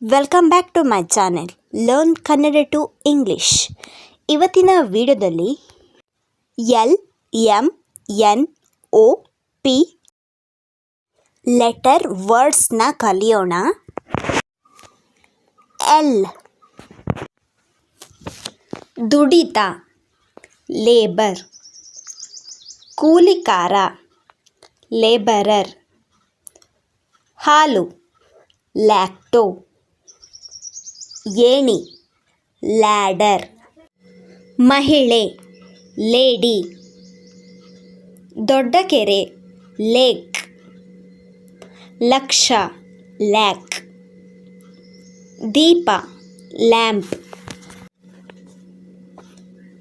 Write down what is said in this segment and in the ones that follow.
Welcome back to my channel learn Kannada to English. ಇವತ್ತಿನ ವಿಡಿಯೋದಲ್ಲಿ LMNOP letter ವರ್ಡ್ಸ್ನ ಕಲಿಯೋಣ. ಎಲ್ ದುಡಿತ ಲೇಬರ್, ಕೂಲಿಕಾರ ಲೇಬರರ್, ಹಾಲು ಲ್ಯಾಕ್ಟೋ, ಏಣಿ ಲ್ಯಾಡರ್, ಮಹಿಳೆ ಲೇಡಿ, ದೊಡ್ಡ ಕೆರೆ ಲೇಕ್, ಲಕ್ಷ ಲ್ಯಾಕ್, ದೀಪ ಲ್ಯಾಂಪ್,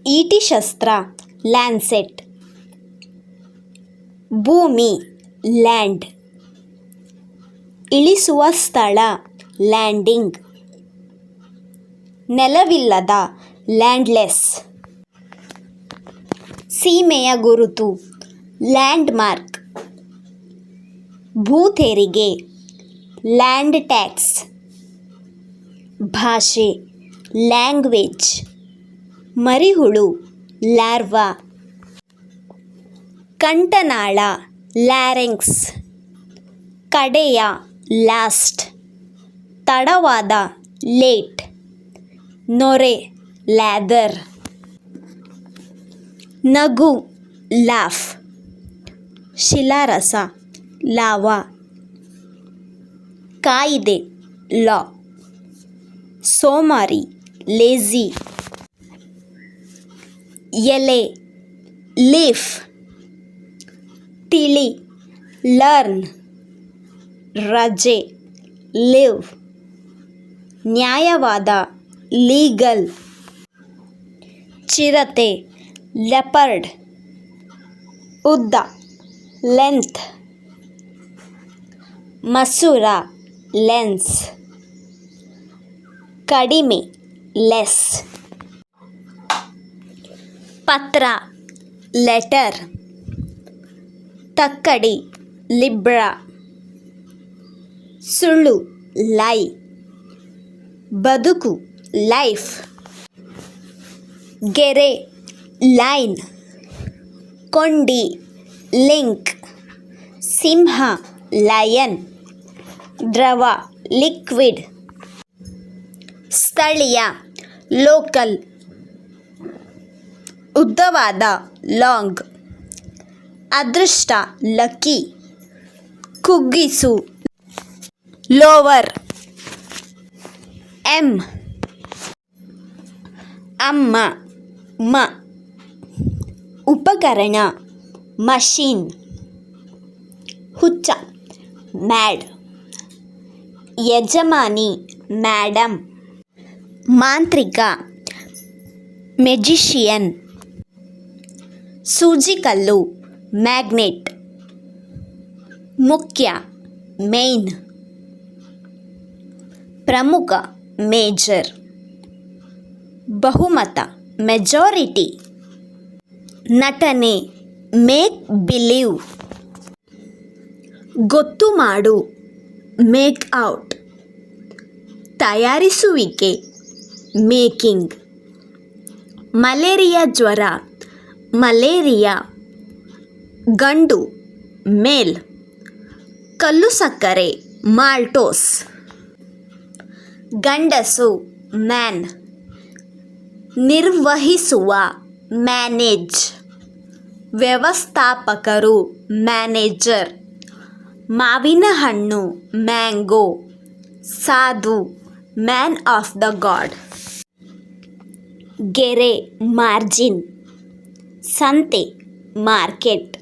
ಈಟಿ ಶಸ್ತ್ರ ಲ್ಯಾನ್ಸೆಟ್, ಭೂಮಿ ಲ್ಯಾಂಡ್, ಇಳಿಸುವ ಸ್ಥಳ ಲ್ಯಾಂಡಿಂಗ್, ನೆಲವಿಲ್ಲದ ಲ್ಯಾಂಡ್ಲೆಸ್, ಸೀಮೆಯ ಗುರುತು ಲ್ಯಾಂಡ್ ಮಾರ್ಕ್, ಭೂ ತೆರಿಗೆ ಲ್ಯಾಂಡ್ ಟ್ಯಾಕ್ಸ್, ಭಾಷೆ ಲ್ಯಾಂಗ್ವೇಜ್, ಮರಿಹುಳು ಲಾರ್ವಾ, ಕಂಠನಾಳ ಲ್ಯಾರಿಂಕ್ಸ್, ಕಡೆಯ ಲಾಸ್ಟ್, ತಡವಾದ ಲೇಟ್, ನೊರೆ ಲ್ಯಾದರ್, ನಗು ಲಾಫ್, ಶಿಲಾರಸ ಲಾವಾ, ಕಾಯಿದೆ ಲಾ, ಸೋಮಾರಿ ಲೇಜಿ, ಎಲೆ ಲೀಫ್, ತಿಳಿ ಲರ್ನ್, ರಜೆ ಲಿವ್, ನ್ಯಾಯವಾದ ಲೀಗಲ್, ಚಿರತೆ ಲೆಪರ್ಡ್, ಉದ್ದ ಲೆಂತ್, ಮಸೂರ ಲೆನ್ಸ್, ಕಡಿಮೆ ಲೆಸ್, ಪತ್ರ ಲೆಟರ್, ತಕ್ಕಡಿ ಲಿಬ್ರಾ, ಸುಳ್ಳು ಲೈ, ಬದುಕು ಲೈಫ್, ಗೆರೆ ಲೈನ್, ಕೊಂಡಿ ಲಿಂಕ್, ಸಿಂಹ ಲಯನ್, ದ್ರವ ಲಿಕ್ವಿಡ್, ಸ್ಥಳೀಯ ಲೋಕಲ್, ಉದ್ದವಾದ ಲಾಂಗ್, ಅದೃಷ್ಟ ಲಕ್ಕಿ, ಕುಗ್ಗಿಸು ಲೋವರ್, ಎಂ ಅಮ್ಮ ಮ, ಉಪಕರಣ ಮಷೀನ್, ಹುಚ್ಚ ಮ್ಯಾಡ್, ಯಜಮಾನಿ ಮ್ಯಾಡಮ್, ಮಾಂತ್ರಿಕ ಮೆಜಿಷಿಯನ್, ಸೂಜಿಕಲ್ಲು ಮ್ಯಾಗ್ನೆಟ್, ಮುಖ್ಯ ಮೇನ್, ಪ್ರಮುಖ ಮೇಜರ್, ಬಹುಮತ ಮೆಜಾರಿಟಿ, ನಟನೆ ಮೇಕ್ ಬಿಲೀವ್, ಗೊತ್ತು ಮಾಡು ಮೇಕ್ ಔಟ್, ತಯಾರಿಸುವಿಕೆ ಮೇಕಿಂಗ್, ಮಲೇರಿಯಾ ಜ್ವರ ಮಲೇರಿಯಾ, ಗಂಡು ಮೇಲ್, ಕಲ್ಲು ಸಕ್ಕರೆ ಮಾಲ್ಟೋಸ್, ಗಂಡಸು ಮ್ಯಾನ್, ನಿರ್ವಹಿಸುವ ಮ್ಯಾನೇಜ್, ವ್ಯವಸ್ಥಾಪಕರು ಮ್ಯಾನೇಜರ್, ಮಾವಿನ ಹಣ್ಣು ಮ್ಯಾಂಗೋ, ಸಾಧು ಮ್ಯಾನ್ ಆಫ್ ದ ಗಾಡ್, ಗೆರೆ ಮಾರ್ಜಿನ್, ಸಂತೆ ಮಾರ್ಕೆಟ್,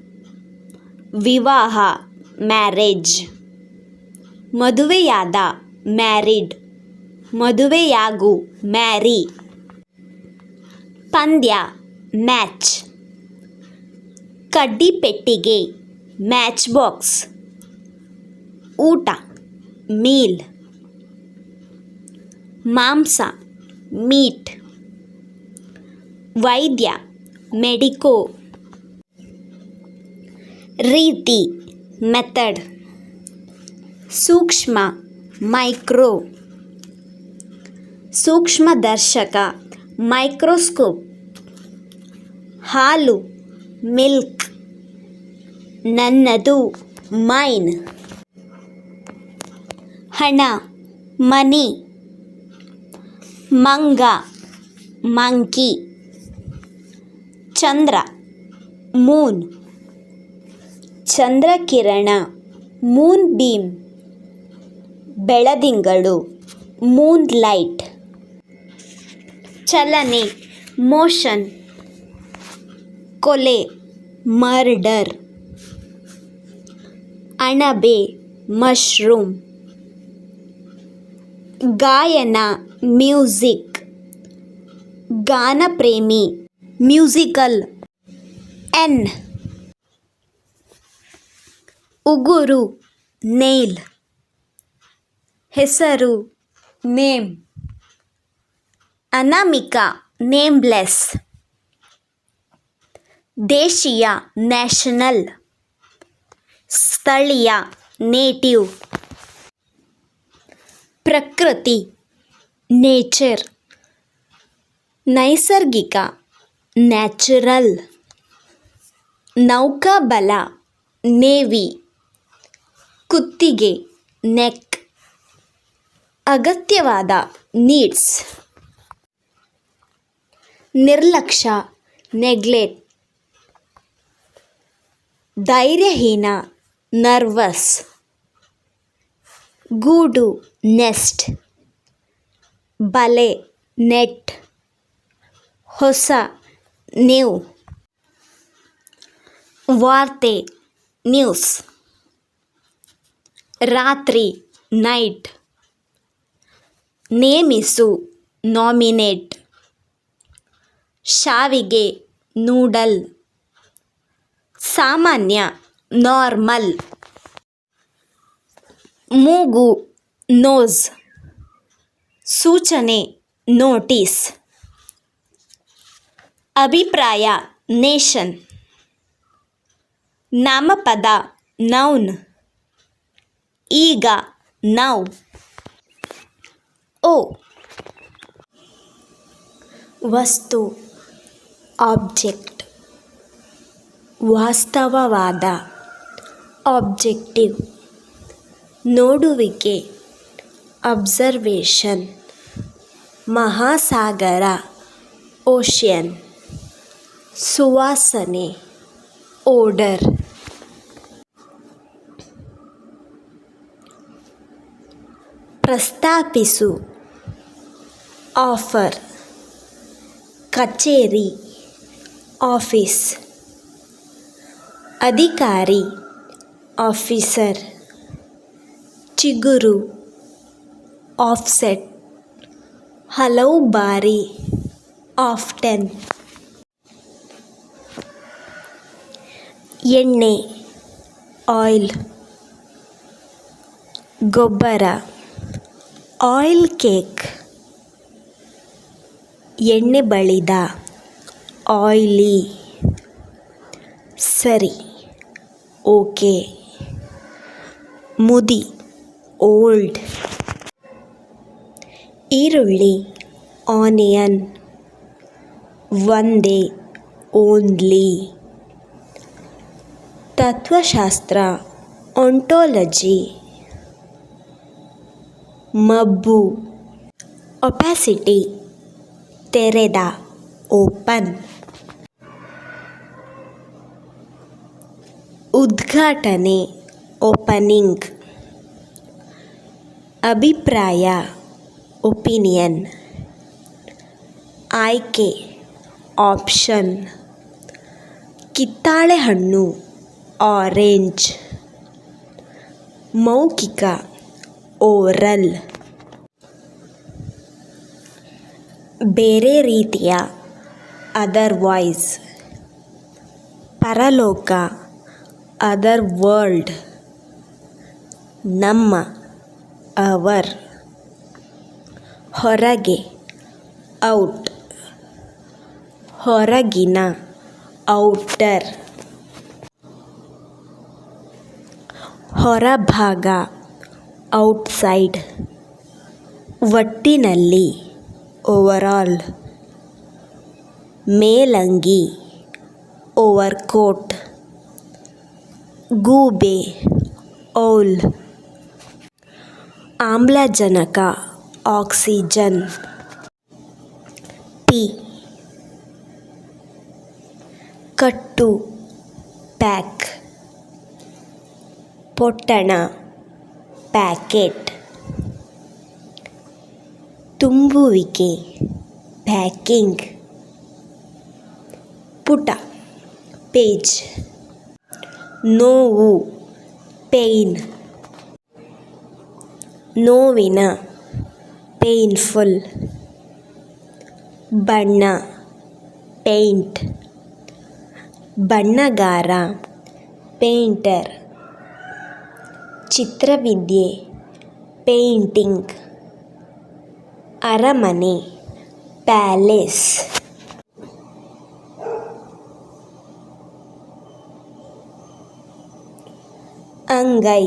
ವಿವಾಹ ಮ್ಯಾರೇಜ್, ಮದುವೆಯಾದ ಮ್ಯಾರಿಡ್, ಮದುವೆಯಾಗು ಮ್ಯಾರಿ, ಪಂದ್ಯ ಮ್ಯಾಚ್, ಕಡ್ಡಿಪೆಟ್ಟಿಗೆ ಮ್ಯಾಚ್ ಬಾಕ್ಸ್, ಊಟ ಮೀಲ್, ಮಾಂಸ ಮೀಟ್, ವೈದ್ಯ ಮೆಡಿಕೋ, ರೀತಿ ಮೆಥಡ್, ಸೂಕ್ಷ್ಮ ಮೈಕ್ರೋ, ಸೂಕ್ಷ್ಮದರ್ಶಕ ಮೈಕ್ರೋಸ್ಕೋಪ್. ಹಾಲು ಮಿಲ್ಕ್. ನನ್ನದು ಮೈನ್. ಹಣ ಮನಿ. ಮಂಗ ಮಂಕಿ. ಚಂದ್ರ ಮೂನ್. ಚಂದ್ರಕಿರಣ ಮೂನ್ ಬೀಮ್. ಬೆಳದಿಂಗಳು ಮೂನ್ ಲೈಟ್. ಚಲನೆ ಮೋಷನ್. ಕೊಲೆ ಮರ್ಡರ್. ಅಣಬೆ ಮಶ್ರೂಮ್. ಗಾಯನ ಮ್ಯೂಸಿಕ್. ಗಾನಪ್ರೇಮಿ ಮ್ಯೂಸಿಕಲ್. ಎನ್. ಉಗುರು ನೇಲ್. ಹೆಸರು ನೇಮ್. ಅನಾಮಿಕ ನೇಮ್ಲೆಸ್. ದೇಶೀಯ ನ್ಯಾಷನಲ್. ಸ್ಥಳೀಯ ನೇಟಿವ್. ಪ್ರಕೃತಿ ನೇಚರ್. ನೈಸರ್ಗಿಕ ನ್ಯಾಚುರಲ್. ನೌಕಾಬಲ ನೇವಿ. ಕುತ್ತಿಗೆ ನೆಕ್. ಅಗತ್ಯವಾದ ನೀಡ್ಸ್. ನಿರ್ಲಕ್ಷ್ಯ ನೆಗ್ಲೆಕ್ಟ್. ಧೈರ್ಯಹೀನ ನರ್ವಸ್. ಗೂಡು ನೆಸ್ಟ್. ಬಲೆ ನೆಟ್. ಹೊಸ ನ್ಯೂ. ವಾರ್ತೆ ನ್ಯೂಸ್. ರಾತ್ರಿ ನೈಟ್. ನೇಮಿಸು ನಾಮಿನೇಟ್. ಶಾವಿಗೆ ನೂಡಲ್. ಸಾಮಾನ್ಯ ನಾರ್ಮಲ್. ಮೂಗು ನೋಸ್. ಸೂಚನೆ ನೋಟಿಸ್. ಅಭಿಪ್ರಾಯ ನೇಷನ್. ನಾಮಪದ ನೌನ್. ಈಗ ನೌ. ಓ. ವಸ್ತು ಆಬ್ಜೆಕ್ಟ್. ವಾಸ್ತವವಾದ ಆಬ್ಜೆಕ್ಟಿವ್. ನೋಡುವಿಕೆ ಅಬ್ಸರ್ವೇಷನ್. ಮಹಾಸಾಗರ ಓಷಿಯನ್. ಸುವಾಸನೆ ಓಡರ್. ಪ್ರಸ್ತಾಪಿಸು ಆಫರ್. ಕಚೇರಿ ಆಫೀಸ್. ಅಧಿಕಾರಿ ಆಫೀಸರ್. ಚಿಗುರು ಆಫ್ಸೆಟ್. ಹಲವು ಬಾರಿ ಆಫ್ಟೆನ್. ಎಣ್ಣೆ ಆಯಿಲ್. ಗೊಬ್ಬರ ಆಯಿಲ್ ಕೇಕ್. ಎಣ್ಣೆ ಬಳಿದ ಆಯಿಲಿ. ಸರಿ ಓಕೆ. ಮುದಿ ಓಲ್ಡ್. ಈರುಳ್ಳಿ ಆನಿಯನ್. ಒಂದೇ ಓನ್ಲಿ. ತತ್ವಶಾಸ್ತ್ರ ಆಂಟೋಲಜಿ. ಮಬ್ಬು ಒಪ್ಯಾಸಿಟಿ. ತೆರೆದ ಓಪನ್. ಉದ್ಘಾಟನೆ ಓಪನಿಂಗ್. ಅಭಿಪ್ರಾಯ ಒಪಿನಿಯನ್. ಆಯ್ಕೆ ಆಪ್ಷನ್. ಕಿತ್ತಾಳೆ ಹಣ್ಣು ಆರೆಂಜ್. ಮೌಖಿಕ ಓರಲ್. ಬೇರೆ ರೀತಿಯ ಅದರ್ವೈಸ್. ಪರಲೋಕ ಅದರ್ ವರ್ಲ್ಡ್. ನಮ್ಮ ಅವರ್. ಹೊರಗೆ ಔಟ್. ಹೊರಗಿನ ಔಟರ್. ಹೊರಭಾಗ ಔಟ್ಸೈಡ್. ಒಟ್ಟಿನಲ್ಲಿ ಓವರಾಲ್. ಮೇಲಂಗಿ ಓವರ್ಕೋಟ್. ಗೂಬೆ ಔಲ್. ಆಮ್ಲಜನಕ ಆಕ್ಸಿಜನ್. ಪಿ. ಕಟ್ಟು ಪ್ಯಾಕ್. ಪೊಟ್ಟಣ ಪ್ಯಾಕೆಟ್. ತುಂಬುವಿಕೆ ಪ್ಯಾಕಿಂಗ್. ಪುಟ ಪೇಜ್. ನೋವು ಪೇಯ್ನ್. ನೋವಿನ ಪೇಯ್ನ್ಫುಲ್. ಬಣ್ಣ ಪೇಂಟ್. ಬಣ್ಣಗಾರ ಪೇಂಟರ್. ಚಿತ್ರವಿದ್ಯೆ ಪೇಂಟಿಂಗ್. ಅರಮನೆ ಪ್ಯಾಲೇಸ್. ಅಂಗೈ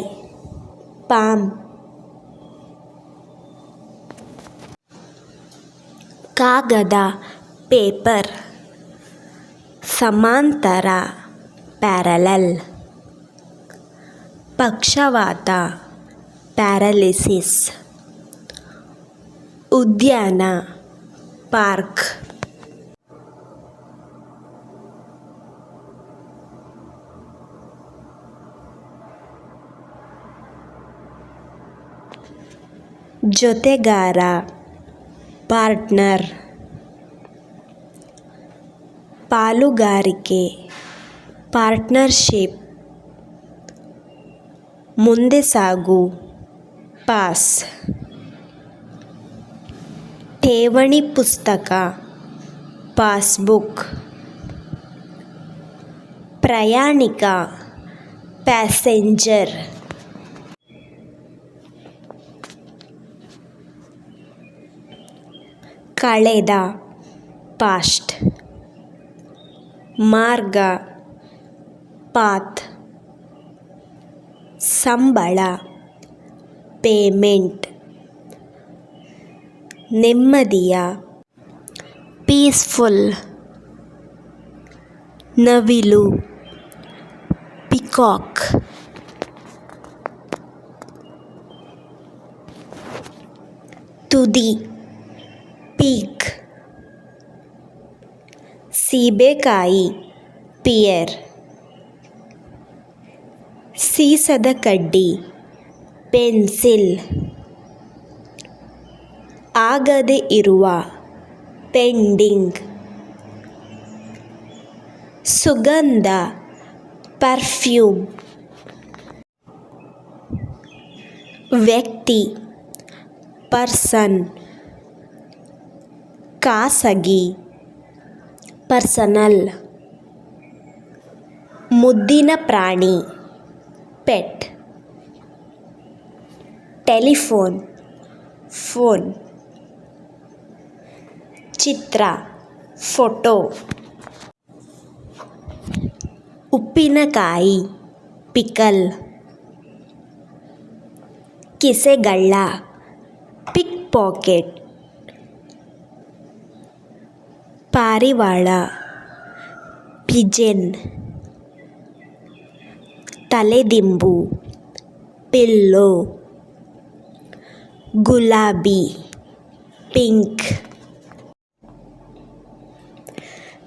ಪಾಮ್. ಕಾಗದ ಪೇಪರ್. ಸಮಾಂತರ ಪ್ಯಾರಲಲ್. ಪಕ್ಷವಾತ ಪ್ಯಾರಲಿಸಿಸ್. ಉದ್ಯಾನ ಪಾರ್ಕ್. ಜೊತೆಗಾರ ಪಾರ್ಟ್ನರ್. ಪಾಲುಗಾರಿಕೆ ಪಾರ್ಟ್ನರ್ಶಿಪ್. ಮುಂದೆ ಸಾಗು ಪಾಸ್. ಠೇವಣಿ ಪುಸ್ತಕ ಪಾಸ್ಬುಕ್. ಪ್ರಯಾಣಿಕ ಪ್ಯಾಸೆಂಜರ್. ಕಳೆದ ಪಾಸ್ಟ್. ಮಾರ್ಗ ಪಾತ್. ಸಂಬಳ ಪೇಮೆಂಟ್. ನೆಮ್ಮದಿಯ ಪೀಸ್ಫುಲ್. ನವಿಲು ಪಿಕಾಕ್. ತುದಿ ಪೀಕ್. ಸೀಬೆಕಾಯಿ ಪಿಯರ್. ಸೀಸದ ಕಡ್ಡಿ ಪೆನ್ಸಿಲ್. ಆಗದೆ ಇರುವ ಪೆಂಡಿಂಗ್. ಸುಗಂಧ ಪರ್ಫ್ಯೂಮ್. ವ್ಯಕ್ತಿ ಪರ್ಸನ್. ಖಾಸಗಿ ಪರ್ಸನಲ್. ಮುದ್ದಿನ ಪ್ರಾಣಿ ಪೆಟ್. Telephone phone. ಚಿತ್ರ ಫೋಟೋ. ಉಪ್ಪಿನಕಾಯಿ ಪಿಕಲ್. ಕಿಸೆಗಳ್ಳ ಪಿಕ್ ಪಾಕೆಟ್. ಪಾರಿವಾಳ ಪಿಜೆನ್. ತಲೆದಿಂಬು ಪಿಲ್ಲೋ. ಗುಲಾಬಿ ಪಿಂಕ್.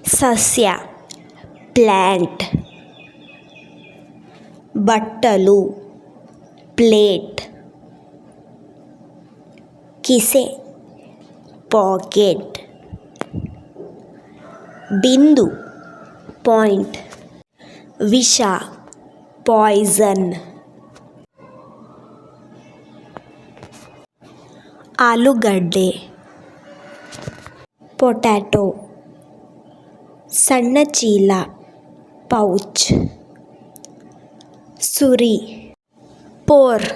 ಸಸ್ಯ ಪ್ಲ್ಯಾಂಟ್. ಬಟ್ಟಲು ಪ್ಲೇಟ್. ಕಿಸೆ ಪಾಕೆಟ್. ಬಿಂದು ಪಾಯಿಂಟ್. ವಿಷ ಪಾಯ್ಸನ್. ಆಲೂಗಡ್ಡೆ ಪೊಟ್ಯಾಟೊ. ಸಣ್ಣ ಚೀಲ ಪೌಚ್. ಸುರಿ ಪೋರ್.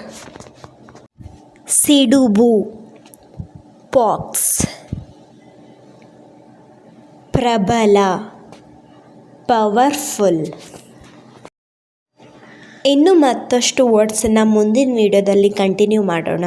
ಸಿಡುಬು ಪಾಕ್ಸ್. ಪ್ರಬಲ ಪವರ್ಫುಲ್. ಇನ್ನು ಮತ್ತಷ್ಟು ವರ್ಡ್ಸನ್ನು ಮುಂದಿನ ವಿಡಿಯೋದಲ್ಲಿ ಕಂಟಿನ್ಯೂ ಮಾಡೋಣ.